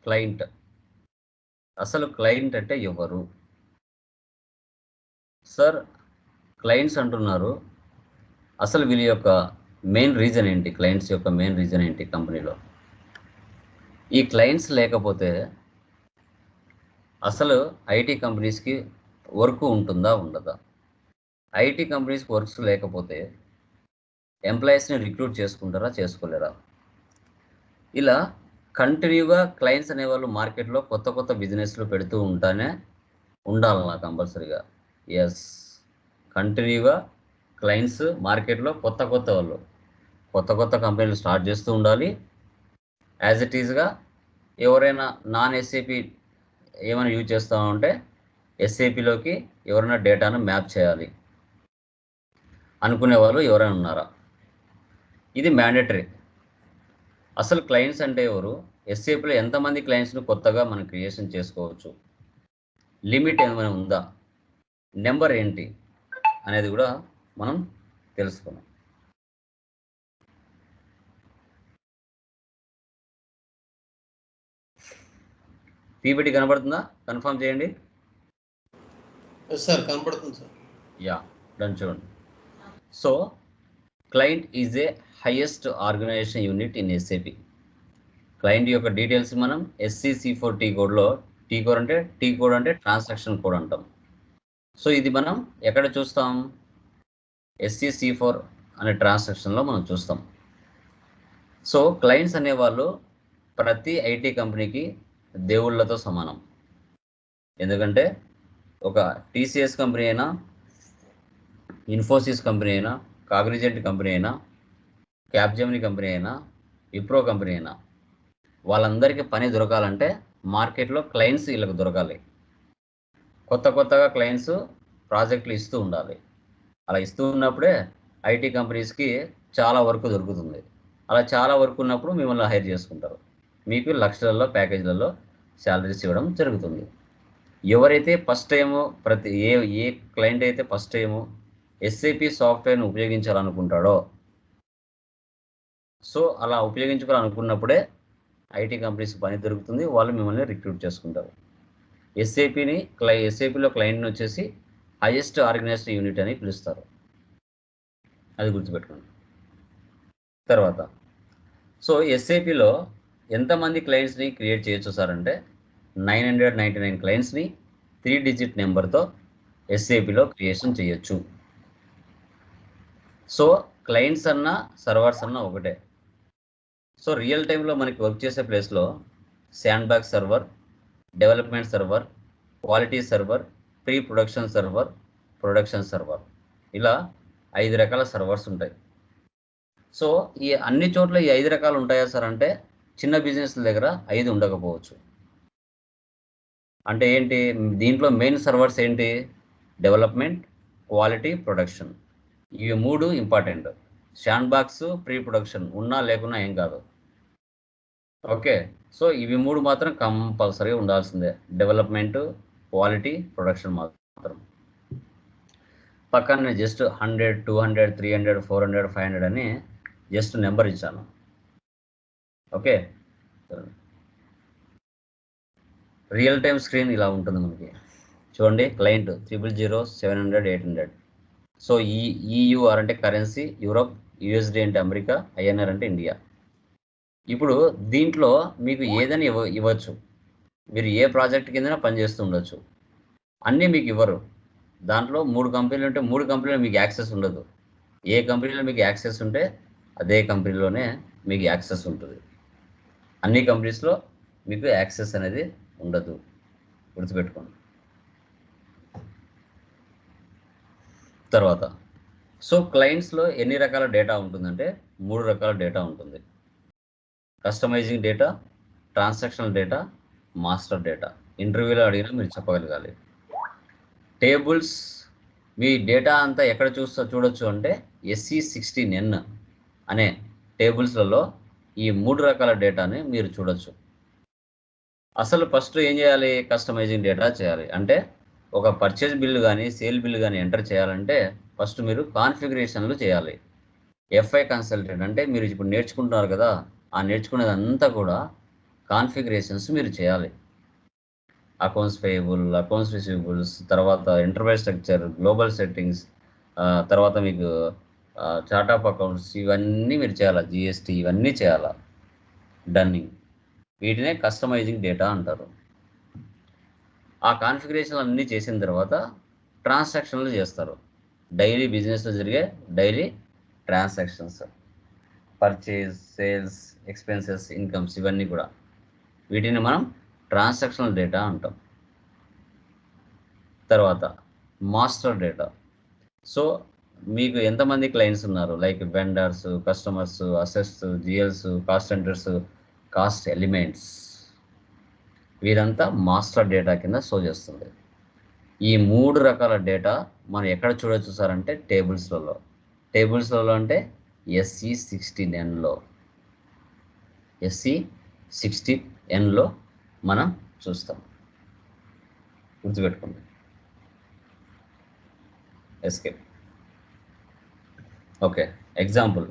Client. అసలు client అంటే ఎవరు? సార్, క్లయింట్స్ అంటున్నారు. అసలు వీళ్ళ యొక్క మెయిన్ రీజన్ ఏంటి? క్లయింట్స్ యొక్క మెయిన్ రీజన్ ఏంటి కంపెనీలో? ఈ క్లయింట్స్ లేకపోతే అసలు ఐటీ కంపెనీస్కి వర్క్ ఉంటుందా, ఉండదా? ఐటీ కంపెనీస్కి వర్క్స్ లేకపోతే ఎంప్లాయీస్ని రిక్రూట్ చేసుకుంటారా, చేసుకోలేరా? ఇలా కంటిన్యూగా క్లయింట్స్ అనేవాళ్ళు మార్కెట్లో కొత్త కొత్త బిజినెస్లు పెడుతూ ఉండాలన్నా కంపల్సరీగా. ఎస్, కంటిన్యూగా క్లయింట్స్ మార్కెట్లో కొత్త కొత్త కంపెనీలు స్టార్ట్ చేస్తూ ఉండాలి. యాజ్ ఇట్ ఈజ్గా ఎవరైనా నాన్ ఎస్ఏపి ఏమైనా యూజ్ చేస్తామంటే ఎస్ఏపిలోకి ఎవరైనా డేటాను మ్యాప్ చేయాలి అనుకునే వాళ్ళు ఎవరైనా ఉన్నారా? ఇది మ్యాండేటరీ. అసలు క్లయింట్స్ అంటే ఎవరు? ఎస్ఏపిలో ఎంతమంది క్లయింట్స్ను కొత్తగా మనం క్రియేషన్ చేసుకోవచ్చు? లిమిట్ ఏమైనా ఉందా? నెంబర్ ఏంటి అనేది కూడా మనం తెలుసుకున్నాం. పీపీటీ కనబడుతుందా? కన్ఫర్మ్ చేయండి. సార్ కనబడుతుంది సార్. Yeah, done. చూడండి. So client is a highest organisation unit in SAP. Client యొక్క డీటెయిల్స్ మనం SCC4T కోడ్లో, టీ కోడ్ అంటే ట్రాన్సాక్షన్ కోడ్ అంటాం. సో ఇది మనం ఎక్కడ చూస్తాం? SCC4 అనే ట్రాన్సాక్షన్లో మనం చూస్తాం. సో క్లయింట్స్ అనేవాళ్ళు ప్రతి ఐటీ కంపెనీకి దేవుళ్ళతో సమానం. ఎందుకంటే ఒక టీసీఎస్ కంపెనీ అయినా, ఇన్ఫోసిస్ కంపెనీ అయినా, కాగ్నిజెంట్ కంపెనీ అయినా, క్యాప్జెమినీ కంపెనీ అయినా, విప్రో కంపెనీ అయినా, వాళ్ళందరికీ పని దొరకాలంటే మార్కెట్లో క్లయింట్స్ వీళ్ళకి దొరకాలి. కొత్తగా క్లయింట్స్ ప్రాజెక్టులు ఇస్తూ ఉండాలి. అలా ఇస్తూ ఉన్నప్పుడే ఐటీ కంపెనీస్కి చాలా వర్క్ దొరుకుతుంది. అలా చాలా వర్క్ ఉన్నప్పుడు మిమ్మల్ని హైర్ చేసుకుంటారు. మీకు లక్షలలో ప్యాకేజీలలో శాలరీస్ ఇవ్వడం జరుగుతుంది. ఎవరైతే ఫస్ట్ టైము ఏ క్లయింట్ అయితే ఫస్ట్ టైము ఎస్ఏపి సాఫ్ట్వేర్ని ఉపయోగించాలనుకుంటాడో, సో అలా ఉపయోగించుకోవాలనుకున్నప్పుడే ఐటీ కంపెనీస్ పని దొరుకుతుంది. వాళ్ళు మిమ్మల్ని రిక్రూట్ చేసుకుంటారు. ఎస్ఏపిలో క్లయింట్ని వచ్చేసి హైయెస్ట్ ఆర్గనైజ్డ్ యూనిట్ అని పిలుస్తారు. అది గుర్తుపెట్టుకోండి. తర్వాత సో ఎస్ఏపిలో ఎంతమంది క్లయింట్స్ని క్రియేట్ చేయొచ్చు సార్ అంటే 999 క్లయింట్స్ని 3 డిజిట్ నెంబర్తో ఎస్ఏపిలో క్రియేషన్ చేయొచ్చు. సో క్లయింట్స్ అన్నా సర్వర్స్ అన్నా ఒకటే. సో రియల్ టైంలో మనకి వర్క్ చేసే ప్లేస్లో sand box server, development server, quality server, pre production server, production server, ఇలా 5 రకాల సర్వర్స్ ఉంటాయి. సో ఈ అన్ని చోట్ల ఈ 5 రకాలు ఉంటాయా సార్ అంటే చిన్న బిజినెస్ల దగ్గర 5 ఉండకపోవచ్చు. అంటే ఏంటి? దీంట్లో మెయిన్ సర్వర్స్ ఏంటి? Development, quality, production. ఇవి 3 important. Sand box, pre production ఉన్నా లేకున్నా ఏం కాదు. ఓకే, సో ఇవి 3 మాత్రం కంపల్సరీ ఉండాల్సిందే. డెవలప్మెంట్, క్వాలిటీ, ప్రొడక్షన్ మాత్రం. పక్కన నేను జస్ట్ 100, 200, 300, 400, 500 అని జస్ట్ నెంబర్ ఇచ్చాను. ఓకే, రియల్ టైం స్క్రీన్ ఇలా ఉంటుంది మనకి. చూడండి, క్లయింట్ 000, 700, 800. సో EUR అంటే కరెన్సీ, యూరోప్, USD అంటే అమెరికా, INR అంటే ఇండియా. ఇప్పుడు దీంట్లో మీకు ఏదైనా ఇవ్వచ్చు. మీరు ఏ ప్రాజెక్ట్ కింద పనిచేస్తూ ఉండొచ్చు. అన్నీ మీకు ఇవ్వరు. దాంట్లో 3 కంపెనీలు ఉంటే 3 కంపెనీలో మీకు యాక్సెస్ ఉండదు. ఏ కంపెనీలో మీకు యాక్సెస్ ఉంటే అదే కంపెనీలోనే మీకు యాక్సెస్ ఉంటుంది. అన్ని కంపెనీస్లో మీకు యాక్సెస్ అనేది ఉండదు, గుర్తుపెట్టుకోండి. తర్వాత సో క్లయింట్స్లో ఎన్ని రకాల డేటా ఉంటుందంటే 3 రకాల డేటా ఉంటుంది. Customising data, transactional data, master data. ఇంటర్వ్యూలో అడిగినా మీరు చెప్పగలగాలి. టేబుల్స్, మీ డేటా అంతా ఎక్కడ చూడొచ్చు అంటే SE16N అనే టేబుల్స్లలో ఈ 3 రకాల డేటాని మీరు చూడొచ్చు. అసలు ఫస్ట్ ఏం చేయాలి? కస్టమైజింగ్ డేటా చేయాలి. అంటే ఒక పర్చేజ్ బిల్లు కానీ సేల్ బిల్లు కానీ ఎంటర్ చేయాలంటే ఫస్ట్ మీరు కాన్ఫిగరేషన్లు చేయాలి. FI కన్సల్టెంట్ అంటే మీరు ఇప్పుడు నేర్చుకుంటున్నారు కదా, ఆ నేర్చుకునేదంతా కూడా కాన్ఫిగరేషన్స్ మీరు చేయాలి. అకౌంట్స్ పేయబుల్, అకౌంట్స్ రిసీవబుల్స్, తర్వాత ఎంటర్ప్రైజ్ స్ట్రక్చర్, గ్లోబల్ సెట్టింగ్స్, తర్వాత మీకు చార్ట్ ఆఫ్ అకౌంట్స్, ఇవన్నీ మీరు చేయాలి. జిఎస్టీ ఇవన్నీ చేయాలా, డన్నింగ్. వీటినే కస్టమైజింగ్ డేటా అంటారు. ఆ కాన్ఫిగరేషన్ అన్నీ చేసిన తర్వాత ట్రాన్సాక్షన్లు చేస్తారు. డైలీ బిజినెస్లో జరిగే daily transactions, purchase, sales, expenses, incomes, ఇవన్నీ కూడా వీటిని మనం ట్రాన్సాక్షనల్ డేటా అంటాం. తర్వాత మాస్టర్ డేటా. సో మీకు ఎంతమంది క్లయింట్స్ ఉన్నారు, like vendors, customers, assets, GLs, cost centres, cost elements, వీరంతా మాస్టర్ డేటా కింద షో చేస్తుంది. ఈ 3 రకాల డేటా మనం ఎక్కడ చూడొచ్చు సార్ అంటే టేబుల్స్లలో అంటే SE16Nలో SE16Nలో మనం చూస్తాం. గుర్తుపెట్టుకోండి. ఎస్కేప్. ఓకే, ఎగ్జాంపుల్,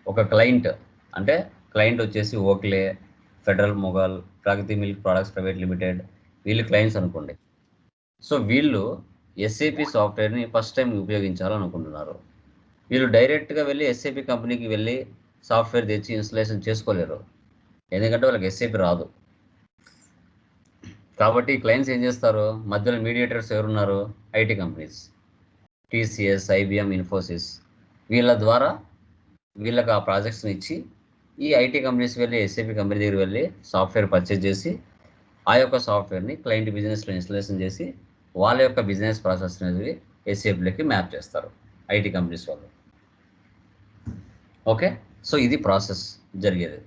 ఒక క్లయింట్ వచ్చేసి ఓక్లే, ఫెడరల్ మొఘల్, ప్రగతి మిల్క్ ప్రొడక్ట్స్ ప్రైవేట్ లిమిటెడ్, వీళ్ళు క్లయింట్స్ అనుకోండి. సో వీళ్ళు ఎస్ఏపి సాఫ్ట్వేర్ని ఫస్ట్ టైం ఉపయోగించాలనుకుంటున్నారు. వీళ్ళు డైరెక్ట్గా వెళ్ళి ఎస్ఏపి కంపెనీకి వెళ్ళి సాఫ్ట్వేర్ తెచ్చి ఇన్స్టలేషన్ చేసుకోలేరు, ఎందుకంటే వాళ్ళకి ఎస్ఏపి రాదు. కాబట్టి క్లయింట్స్ ఏం చేస్తారు, మధ్యలో మీడియేటర్స్ ఎవరున్నారు, IT companies, TCS, IBM, Infosys, వీళ్ళ ద్వారా వీళ్ళకి ఆ ప్రాజెక్ట్స్ని ఇచ్చి ఈ ఐటీ కంపెనీస్ వెళ్ళి ఎస్ఏపి కంపెనీ దగ్గర వెళ్ళి సాఫ్ట్వేర్ పర్చేజ్ చేసి ఆ యొక్క సాఫ్ట్వేర్ని క్లయింట్ బిజినెస్లో ఇన్స్టలేషన్ చేసి వాళ్ళ యొక్క బిజినెస్ ప్రాసెస్ అనేది ఎస్ఏపిలోకి మ్యాప్ చేస్తారు ఐటీ కంపెనీస్ వాళ్ళు. ఓకే, సో ఇది ప్రాసెస్ జరిగేది.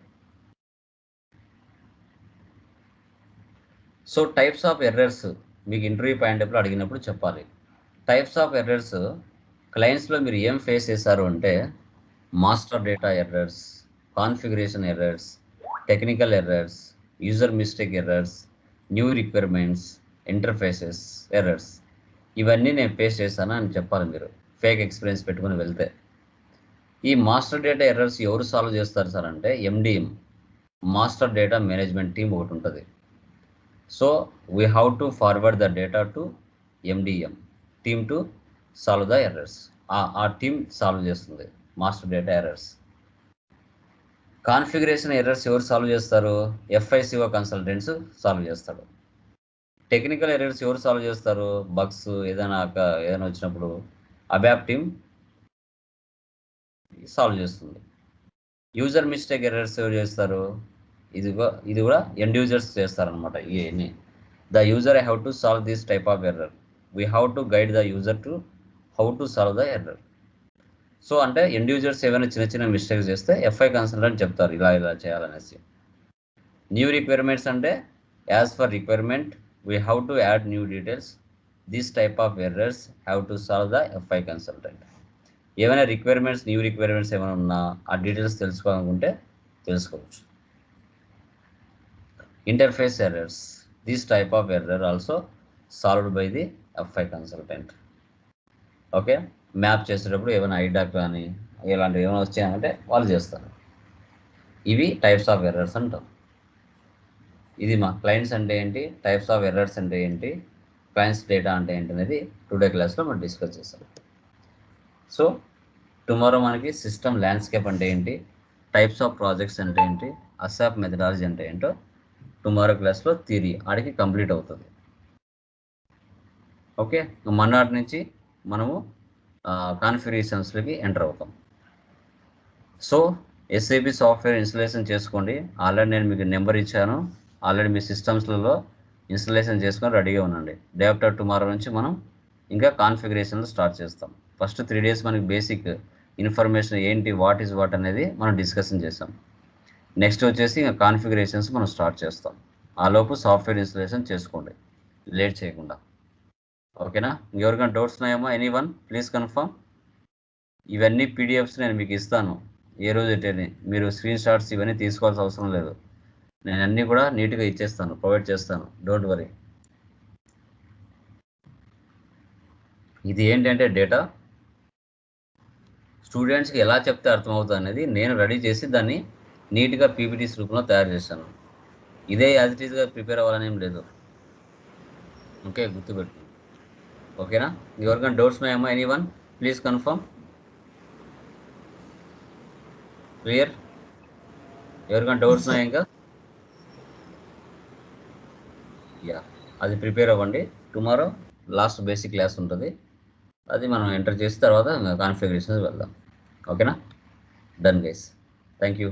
సో టైప్స్ ఆఫ్ ఎర్రర్స్ మీకు ఇంటర్వ్యూ పాయింట్ అడిగినప్పుడు చెప్పాలి. టైప్స్ ఆఫ్ ఎర్రర్స్ క్లయింట్స్లో మీరు ఏం ఫేస్ చేశారు అంటే master data errors, configuration errors, technical errors, user mistake errors, new requirements, interfaces errors, ఇవన్నీ నేను ఫేస్ చేశాను అని చెప్పాలి మీరు ఫేక్ ఎక్స్పీరియన్స్ పెట్టుకుని వెళ్తే. ఈ మాస్టర్ డేటా ఎర్రర్స్ ఎవరు సాల్వ్ చేస్తారు సార్ అంటే MDM, master data management team ఒకటి ఉంటుంది. So we have to forward the data to MDM team to solve the errors. ఆ టీమ్ సాల్వ్ చేస్తుంది master data errors. Configuration errors ఎవరు solve చేస్తారు, FICO consultants solve చేస్తాడు. Technical errors ఎవరు solve చేస్తారు, bugs ఏదైనా వచ్చినప్పుడు అబ్యాప్ టీమ్ సాల్వ్ చేస్తుంది. యూజర్ మిస్టేక్ ఎర్రర్స్ ఎవరు చేస్తారు, ఇది కూడా ఎండ్ యూజర్స్ చేస్తారనమాట. ఇవన్నీ the user have to solve this type of error, we have to guide the user to how to solve the error. So అంటే ఎండ్ యూజర్స్ ఏమైనా చిన్న మిస్టేక్స్ చేస్తే FI కన్సల్టెంట్ చెప్తారు ఇలా చేయాలనేసి. న్యూ రిక్వైర్మెంట్స్ అంటే as for requirement we have to add new details, this type of errors have to solve the FI consultant. ఏమైనా new requirements ఏమైనా ఉన్నా ఆ డీటెయిల్స్ తెలుసుకోవాలనుకుంటే తెలుసుకోవచ్చు. Interface errors, this type of error also solved by the FI consultant. Okay, map చేసేటప్పుడు ఏమైనా IDoc కానీ ఇలాంటివి ఏమైనా వచ్చాయంటే వాళ్ళు చేస్తారు. ఇవి టైప్స్ ఆఫ్ ఎర్రర్స్ అంటాం. ఇది మా క్లయింట్స్ అంటే ఏంటి, టైప్స్ ఆఫ్ ఎర్రర్స్ అంటే ఏంటి, క్లయింట్స్ డేటా అంటే ఏంటి అనేది టుడే క్లాస్లో మనం డిస్కస్ చేస్తాం. సో టుమారో మనకి సిస్టమ్ ల్యాండ్స్కేప్ అంటే ఏంటి, టైప్స్ ఆఫ్ ప్రాజెక్ట్స్ అంటే ఏంటి, అసాప్ మెథడాలజీ అంటే ఏంటో టుమారో క్లాస్లో థియరీ ఆడికి కంప్లీట్ అవుతుంది. ఓకే, మన్నాటి నుంచి మనము కాన్ఫిగరేషన్స్లోకి ఎంటర్ అవుతాం. సో SAP సాఫ్ట్వేర్ ఇన్స్టలేషన్ చేసుకోండి. ఆల్రెడీ నేను మీకు నెంబర్ ఇచ్చాను, ఆల్రెడీ మీ సిస్టమ్స్లలో ఇన్స్టలేషన్ చేసుకొని రెడీగా ఉండండి. డే ఆఫ్టర్ టుమారో నుంచి మనం ఇంకా కాన్ఫిగరేషన్లు స్టార్ట్ చేస్తాం. ఫస్ట్ 3 days మనకి బేసిక్ ఇన్ఫర్మేషన్ ఏంటి, వాట్ ఈజ్ వాట్ అనేది మనం డిస్కషన్ చేస్తాం. నెక్స్ట్ వచ్చేసి ఇంకా కాన్ఫిగరేషన్స్ మనం స్టార్ట్ చేస్తాం. ఆలోపు సాఫ్ట్వేర్ ఇన్స్టలేషన్ చేసుకోండి లేట్ చేయకుండా. ఓకేనా, ఎవరికైనా డౌట్స్ ఉన్నాయేమో, ఎనీవన్ ప్లీజ్ కన్ఫర్మ్. ఇవన్నీ PDFs నేను మీకు ఇస్తాను ఏ రోజు ఎట్టని, మీరు స్క్రీన్ షాట్స్ ఇవన్నీ తీసుకోవాల్సిన అవసరం లేదు. నేను అన్నీ కూడా నీట్గా ఇచ్చేస్తాను, ప్రొవైడ్ చేస్తాను, డోంట్ వరీ. ఇది ఏంటంటే డేటా స్టూడెంట్స్కి ఎలా చెప్తే అర్థమవుతుంది అనేది నేను రెడీ చేసి దాన్ని నీట్గా PPTs రూపంలో తయారు చేశాను. ఇదే యాజ్ ఇట్ ఈస్గా ప్రిపేర్ అవ్వాలని ఏం లేదు. ఓకే, గుర్తుపెట్టు. ఓకేనా? ఎవరికైనా డౌట్స్ ఉన్నాయమ్మా? Anyone please confirm. క్లియర్? ఎవరికైనా డౌట్స్ ఉన్నాయా ఇంకా? యా, అది ప్రిపేర్ అవ్వండి. టుమారో లాస్ట్ బేసిక్ క్లాస్ ఉంటుంది, అది మనం ఎంటర్ చేసిన తర్వాత కాన్ఫిగరేషన్ వెళ్దాం. ఓకేనా? Done guys, thank you.